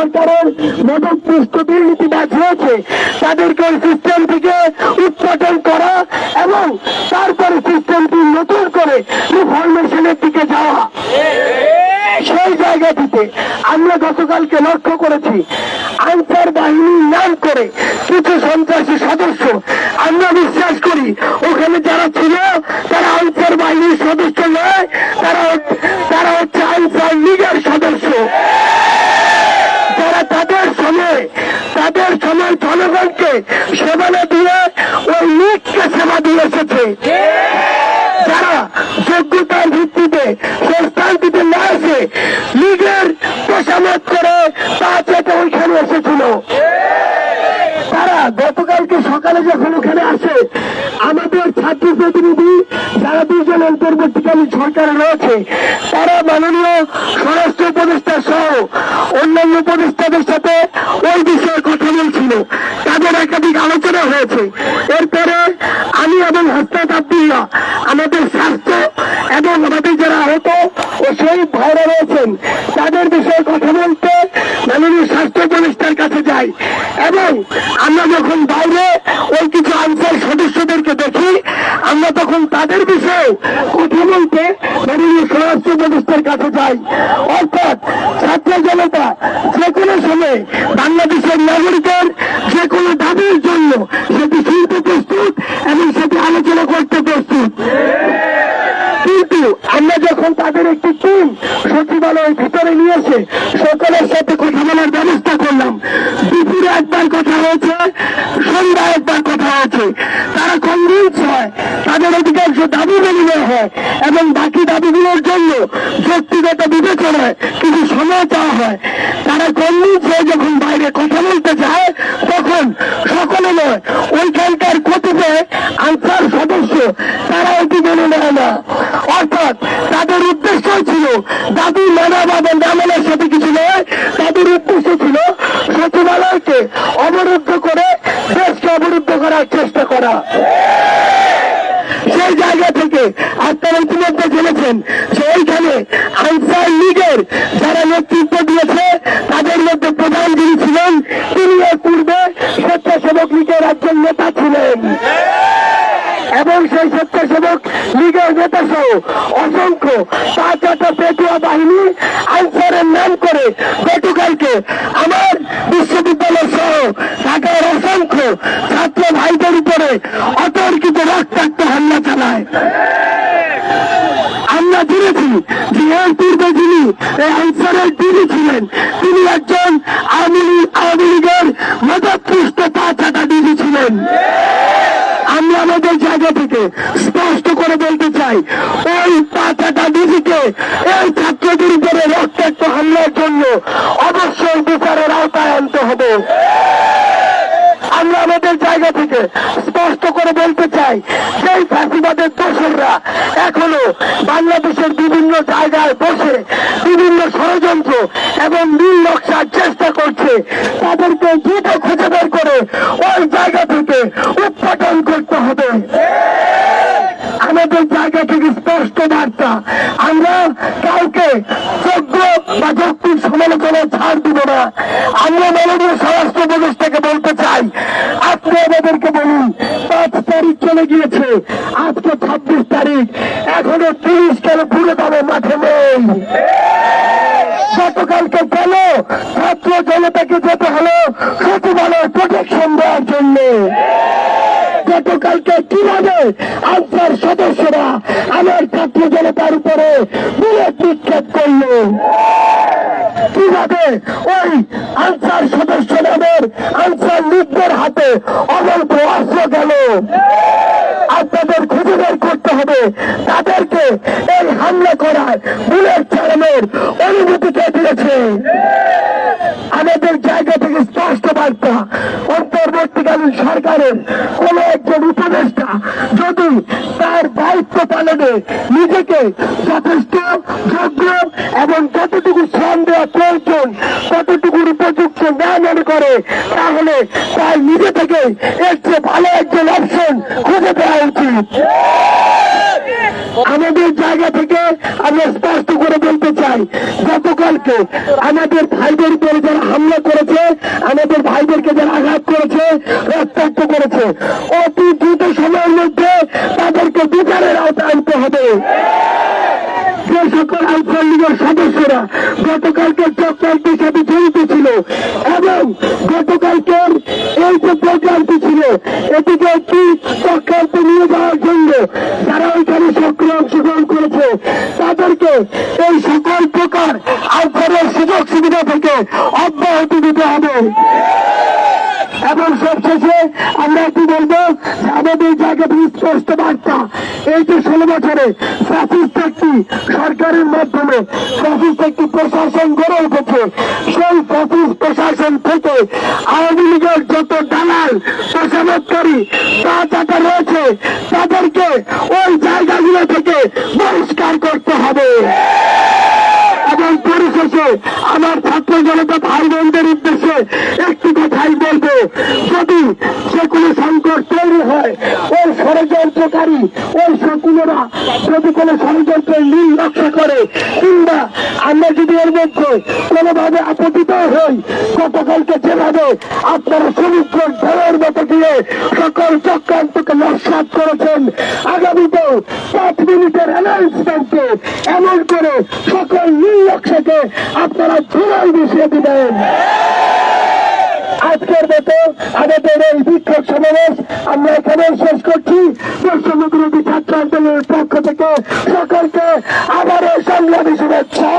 সরকারের মদতপুষ্ট দুর্নীতিবাজ রয়েছে তাদেরকে ওই সিস্টেম থেকে উৎপাদন করা এবং তারপরে সিস্টেমটি নতুন করে রিফরমেশনের দিকে যাওয়া। সেই জায়গাটিতে আমরা গতকালকে লক্ষ্য করেছি আনসার বাহিনীর নাম করে কিছু সন্ত্রাসী সদস্য, আমরা বিশ্বাস করি ওখানে যারা ছিল তারা আনসার বাহিনীর সদস্য নয়, তারা হচ্ছে আনসার লীগের সদস্য, যারা তাদের সময় জনগণকে সেবা না দিয়ে ওই লীগকে সেবা দিয়ে এসেছে, যারা যোগ্যতার ভিত্তিতে সংস্থানটিতে না এসে লীগের তোষামত করে তা চেতে ওইখানে এসেছিল। তারা গতকালকে সকালে যখন ওখানে আসে আমাদের ছাত্র প্রতিনিধি যারা দুজন অন্তর্বর্তীকালীন সরকারে রয়েছে তারা মাননীয় স্বরাষ্ট্র উপদেষ্টা সহ অন্যান্য উপদেষ্টাদের সাথে ওই বিষয়ে কথা বলছিল, তাদের একাধিক আলোচনা হয়েছে। এরপরে আমি এবং হাসনাত আব্দুল্লাহ আমাদের স্বাস্থ্য এবং আমাদের যারা আহত ও শহীদ ভাইরা রয়েছেন তাদের বিষয়ে কথা বলতে মাননীয় স্বাস্থ্য উপদেষ্টার কাছে যাই এবং আমরা যখন বাইরে ওই কিছু আনসার সদস্যদেরকে দেখি আমরা তখন তাদের বিষয়ে কথা বলতে মাননীয় স্বরাষ্ট্র উপদেষ্টার কাছে যাই। অর্থাৎ ছাত্র জনতা যে কোনো সময় বাংলাদেশের নাগরিকের যে কোনো দাবির জন্য সেটি শুনতে প্রস্তুত এবং সেটি আলোচনা করতে প্রস্তুত, কিন্তু আমরা যখন তাদের একটি টিম সচিবালয়ের ভিতরে নিয়ে এসে সকলের সাথে কথা বলার ব্যবস্থা করলাম, দুপুরে একবার কথা হয়েছে, সন্ধ্যা একবার কথা হয়েছে, তারা কনভিন্স হয়, তাদের অধিকাংশ দাবি মেনে নেওয়া হয় এবং বাকি দাবিগুলোর জন্য ব্যক্তিগত বিবেচনায় কিছু সময় চাওয়া হয়। তারা কনভিন্স হয়ে যখন বাইরে কথা বলতে যায় তখন সকলে নয়, ওইখানকার কতিপয় আনসার সদস্য তারা এটি মেনে নেয় না। অর্থাৎ তাদের উদ্দেশ্য ছিল দাবি মানা বা না মানার সাথে কিছু নয়, তাদের উদ্দেশ্য ছিল সচিবালয়কে অবরুদ্ধ করে দেশকে অবরুদ্ধ করার চেষ্টা করা। সেই জায়গা থেকে আপনারা ইতিমধ্যে জেনেছেন যে ওইখানে আনসার লীগের যারা নেতৃত্ব দিয়েছে তাদের মধ্যে প্রধান যিনি ছিলেন তিনি এর পূর্বে স্বেচ্ছাসেবক লীগের একজন নেতা ছিলেন এবং সেই স্বেচ্ছাসেবক লীগের নেতা সহ অসংখ্য পাঁচটা পেটুয়া বাহিনী আনসারের নাম করে গতকালকে আমার বিশ্ববিদ্যালয় সহ ঢাকার অসংখ্য ছাত্র ভাইদের উপরে অতর্কিত রক্তাক্ত হামলা চালায়। আমরা জেনেছি যে এর পূর্বে যিনি এই আনসারের তিনি ছিলেন তিনি একজন আওয়ামী লীগের মদতপুষ্ট পাঁচটা ডিজি ছিলেন। আমরা আমাদের জায়গা থেকে স্পষ্ট করে বলতে চাই ওই পাঁচটা ডিজিকে এই ছাত্রদের উপরে রক্তাক্ত হামলার জন্য অবশ্যই বিচারের আওতায় আনতে হবে। আমরা আমাদের জায়গা থেকে স্পষ্ট করে বলতে চাই সেই ফ্যাসিবাদের দোসররা এখনো বাংলাদেশের বিভিন্ন জায়গায় বসে বিভিন্ন ষড়যন্ত্র এবং নীল নকশার চেষ্টা করছে, তাদেরকে দ্রুত খুঁজে বের করে ওই জায়গা থেকে উৎপাদন করতে হবে। আমাদের জায়গা থেকে স্পষ্ট বার্তা, আমরা কাউকে যোগ্য বা যৌক্তিক সমালোচনায় ছাড় দিব না। আমরা মাননীয় স্বরাষ্ট্র উপদেষ্টাকে বলতে চাই আপনি আমাদেরকে বলুন 5 তারিখ চলে গিয়েছে, আজকে 26 তারিখ, এখনো 30 কেন পুরো দামে মাঠে নেই? গতকালকে কেন ছাত্র জনতাকে যেতে হলো সচিবালয় প্রোটেকশন দেওয়ার জন্য? গতকালকে কিভাবে আনসার সদস্যরা আমার ছাত্র জনতার উপরে বুলেট নিক্ষেপ করলো? কিভাবে ওই আনসার সদস্য নামের আনসার লীগদের হাতে অগল্প অস্ত্র গেল? আপনাদের খুঁজে বের করতে হবে তাদেরকে এই হামলা করার বুলেট চালানোর অনুমতি কে দিয়েছে। আমাদের জায়গা থেকে স্পষ্ট বার্তা, অন্তর্বর্তীকালীন সরকারের কোন একজন উপদেষ্টা যদি তার দায়িত্ব পালনে নিজেকে যথেষ্ট যোগ্য এবং যতটুকু শ্রম দেওয়া প্রয়োজন ততটুকুর উপযুক্ত না মনে করে তাহলে তার নিজে থেকে এর চেয়ে ভালো একজন অপশন খুঁজে দেওয়া উচিত। আমাদের জায়গা থেকে আমরা স্পষ্ট করে বলতে চাই চাই, গতকালকে আমাদের ভাইদের উপরে যারা হামলা করেছে, আমাদের ভাইদেরকে যারা আঘাত করেছে, রক্তাক্ত করেছে, অতি দ্রুত সময়ের মধ্যে তাদেরকে বিচারের আওতায় আনতে হবে। যে সকল আনসার লীগের সদস্যরা গতকালকে চক্রান্তের সাথে জড়িত ছিল এবং গতকালকের এই যে প্রোগ্রামটি ছিল এটিকে একটি চক্রান্তে নিয়ে যাওয়ার জন্য যারা ওইখানে সক্রিয় অংশগ্রহণ করেছে তাদেরকে এই সকল প্রকার আনসারের সুযোগ সুবিধা থেকে অব্যাহতি দিতে হবে। এবং সবশেষে আমরা একটু বলবো যে আমাদের জায়গা থেকে স্পষ্ট বার্তা, এই যে 16 বছরে ফ্যাসিস্ট একটি সরকারের মাধ্যমে ফ্যাসিস্ট একটি প্রশাসন গড়ে উঠেছে, সেই ফ্যাসিস্ট প্রশাসন থেকে আওয়ামী লীগের যত দালাল তোষামতকারী যারা রয়েছে তাদেরকে ওই জায়গাগুলো থেকে বহিষ্কার করতে হবে। এবং পরিশেষে আমার ছাত্র জনতা ভাই বোনদের উদ্দেশ্যে একটি কথাই বলবো, যদি যে কোনো সংকট তৈরি হয় ওই ষড়যন্ত্রকারী ওই শকুনেরা যদি কোনো ষড়যন্ত্রের নীল রক্ষা করে কিংবা আমরা যদি এর মধ্যে কোনোভাবে আপতিত হই, গতকালকে যেভাবে আপনারা সমুদ্র ঢেউয়ের মতো দিয়ে সকল চক্রান্তকে নস্যাৎ করেছেন, আগামীতেও 5 মিনিটের অ্যানাউন্সমেন্টে এমন করে সকল নীল নকশাকে আপনারা ঝুলাই মিশিয়ে দিবেন। আজকের মতো আমাদের এই বিক্ষোভ সমাবেশ আমরা এখানে শেষ করছি। বৈষম্যবিরোধী ছাত্র আন্দোলনের পক্ষ থেকে সকলকে আবারও সংগ্রামী শুভেচ্ছা।